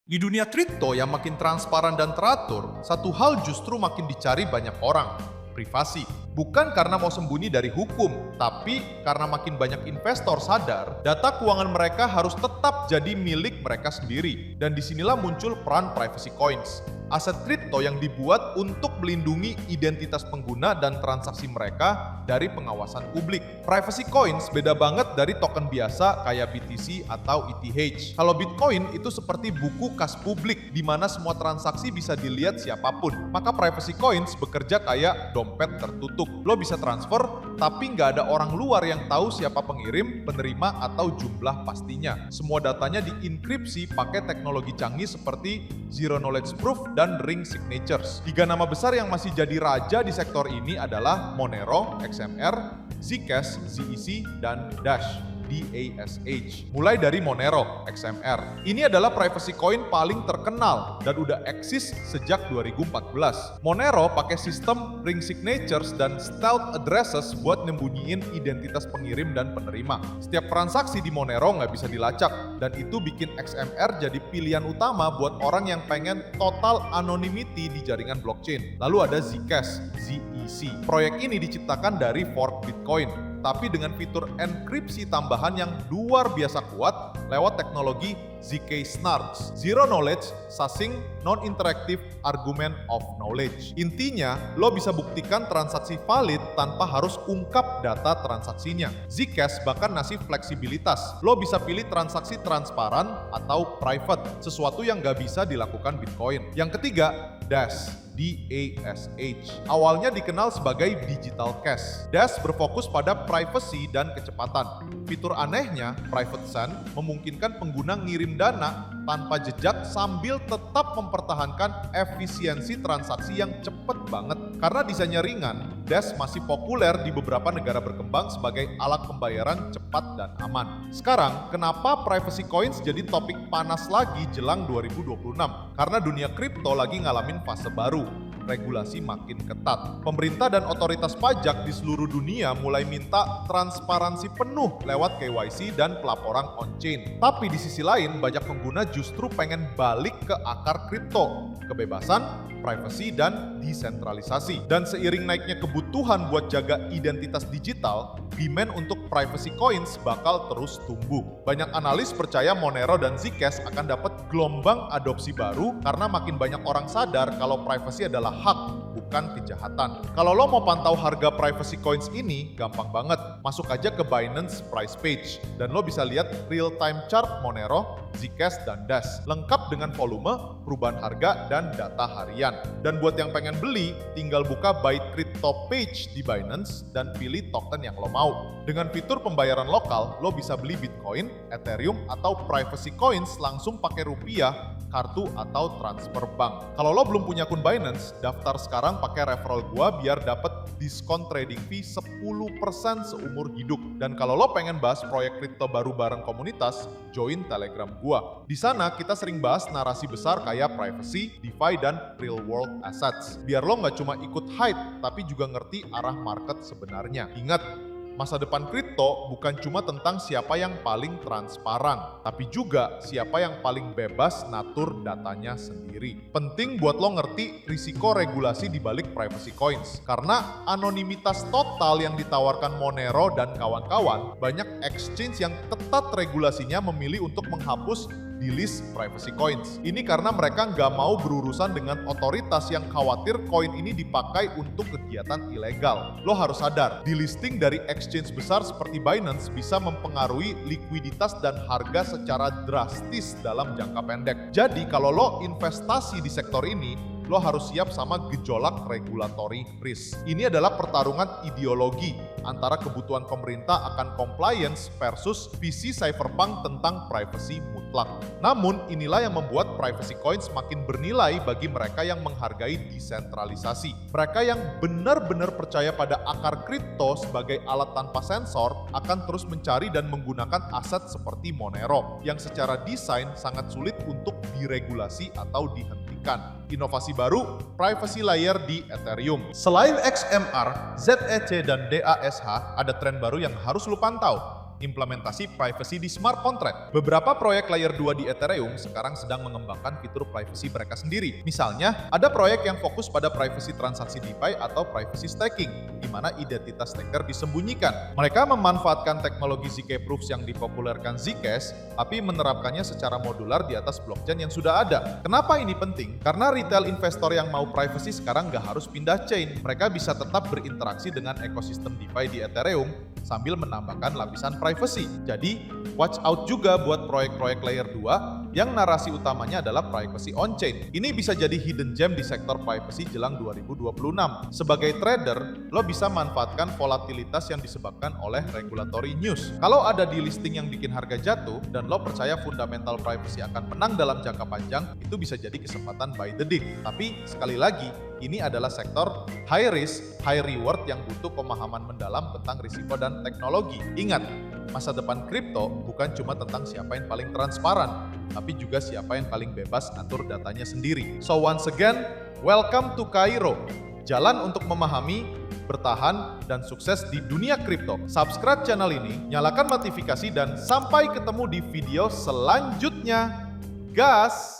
Di dunia kripto yang makin transparan dan teratur, satu hal justru makin dicari banyak orang, privasi. Bukan karena mau sembunyi dari hukum, tapi karena makin banyak investor sadar, data keuangan mereka harus tetap jadi milik mereka sendiri. Dan disinilah muncul peran privacy coins, aset kripto yang dibuat untuk melindungi identitas pengguna dan transaksi mereka dari pengawasan publik. Privacy coins beda banget dari token biasa kayak BTC atau ETH. Kalau Bitcoin itu seperti buku kas publik di mana semua transaksi bisa dilihat siapapun. Maka privacy coins bekerja kayak dompet tertutup. Lo bisa transfer, tapi nggak ada orang luar yang tahu siapa pengirim, penerima, atau jumlah pastinya. Semua datanya dienkripsi pakai teknologi canggih seperti Zero Knowledge Proof dan Ring Signatures. 3 nama besar yang masih jadi raja di sektor ini adalah Monero, XMR, Zcash, ZEC, dan Dash. DASH. Mulai dari Monero, XMR. Ini adalah privacy coin paling terkenal dan udah eksis sejak 2014. Monero pakai sistem ring signatures dan stealth addresses buat nyembunyiin identitas pengirim dan penerima. Setiap transaksi di Monero nggak bisa dilacak, dan itu bikin XMR jadi pilihan utama buat orang yang pengen total anonymity di jaringan blockchain. Lalu ada Zcash, ZEC. Proyek ini diciptakan dari fork Bitcoin, tapi dengan fitur enkripsi tambahan yang luar biasa kuat lewat teknologi ZK SNARKs, Zero Knowledge Succinct Non-Interactive Argument of Knowledge. Intinya, lo bisa buktikan transaksi valid tanpa harus ungkap data transaksinya. Zcash bahkan ngasih fleksibilitas. Lo bisa pilih transaksi transparan atau private, sesuatu yang nggak bisa dilakukan Bitcoin. Yang ketiga, Dash. DASH. Awalnya dikenal sebagai digital cash. Dash berfokus pada privacy dan kecepatan. Fitur anehnya, Private Send, memungkinkan pengguna ngirim dana tanpa jejak sambil tetap mempertahankan efisiensi transaksi yang cepet banget. Karena desainnya ringan, Dash masih populer di beberapa negara berkembang sebagai alat pembayaran cepat dan aman. Sekarang, kenapa privacy coins jadi topik panas lagi jelang 2026? Karena dunia kripto lagi ngalamin fase baru. Regulasi makin ketat. Pemerintah dan otoritas pajak di seluruh dunia mulai minta transparansi penuh lewat KYC dan pelaporan on-chain. Tapi di sisi lain, banyak pengguna justru pengen balik ke akar kripto, kebebasan, privacy, dan desentralisasi. Dan seiring naiknya kebutuhan buat jaga identitas digital, demand untuk privacy coins bakal terus tumbuh. Banyak analis percaya Monero dan Zcash akan dapat gelombang adopsi baru karena makin banyak orang sadar kalau privacy adalah hak, bukan kejahatan. Kalau lo mau pantau harga privacy coins ini, gampang banget. Masuk aja ke Binance Price Page, dan lo bisa lihat real-time chart Monero, Zcash, dan Dash. Lengkap dengan volume, perubahan harga, dan data harian. Dan buat yang pengen beli, tinggal buka Buy Crypto page di Binance dan pilih token yang lo mau. Dengan fitur pembayaran lokal, lo bisa beli Bitcoin, Ethereum, atau privacy coins langsung pakai rupiah, kartu, atau transfer bank. Kalau lo belum punya akun Binance, daftar sekarang pakai referral gua biar dapet diskon trading fee 10% seumur hidup. Dan kalau lo pengen bahas proyek kripto baru bareng komunitas, join Telegram gua. Di sana kita sering bahas narasi besar kayak privacy, DeFi, dan real world assets. Biar lo nggak cuma ikut hype, tapi juga ngerti arah market sebenarnya. Ingat, masa depan kripto bukan cuma tentang siapa yang paling transparan, tapi juga siapa yang paling bebas ngatur datanya sendiri. Penting buat lo ngerti risiko regulasi di balik privacy coins, karena anonimitas total yang ditawarkan Monero dan kawan-kawan, banyak exchange yang ketat regulasinya memilih untuk menghapus di list privacy coins. Ini karena mereka nggak mau berurusan dengan otoritas yang khawatir koin ini dipakai untuk kegiatan ilegal. Lo harus sadar, delisting dari exchange besar seperti Binance bisa mempengaruhi likuiditas dan harga secara drastis dalam jangka pendek. Jadi kalau lo investasi di sektor ini, lo harus siap sama gejolak regulatory risk. Ini adalah pertarungan ideologi antara kebutuhan pemerintah akan compliance versus visi cypherpunk tentang privacy mutlak. Namun, inilah yang membuat privacy coins makin bernilai bagi mereka yang menghargai desentralisasi. Mereka yang benar-benar percaya pada akar kripto sebagai alat tanpa sensor akan terus mencari dan menggunakan aset seperti Monero, yang secara desain sangat sulit untuk diregulasi atau dihentikan. Inovasi baru, privacy layer di Ethereum. Selain XMR, ZEC, dan DASH, ada tren baru yang harus lu pantau. implementasi privacy di smart contract. Beberapa proyek layer 2 di Ethereum sekarang sedang mengembangkan fitur privacy mereka sendiri. Misalnya, ada proyek yang fokus pada privacy transaksi DeFi atau privacy staking, di mana identitas staker disembunyikan. Mereka memanfaatkan teknologi ZK Proofs yang dipopulerkan Zcash, tapi menerapkannya secara modular di atas blockchain yang sudah ada. Kenapa ini penting? Karena retail investor yang mau privacy sekarang nggak harus pindah chain. Mereka bisa tetap berinteraksi dengan ekosistem DeFi di Ethereum sambil menambahkan lapisan privacy. Jadi, watch out juga buat proyek-proyek layer 2 yang narasi utamanya adalah privacy on-chain. Ini bisa jadi hidden gem di sektor privacy jelang 2026. Sebagai trader, lo bisa manfaatkan volatilitas yang disebabkan oleh regulatory news. Kalau ada delisting yang bikin harga jatuh, dan lo percaya fundamental privacy akan menang dalam jangka panjang, itu bisa jadi kesempatan buy the dip. Tapi, sekali lagi, ini adalah sektor high risk, high reward yang butuh pemahaman mendalam tentang risiko dan teknologi. Ingat, masa depan kripto bukan cuma tentang siapa yang paling transparan, tapi juga siapa yang paling bebas atur datanya sendiri. So once again, welcome to Cairo. Jalan untuk memahami, bertahan, dan sukses di dunia kripto. Subscribe channel ini, nyalakan notifikasi, dan sampai ketemu di video selanjutnya. Gas!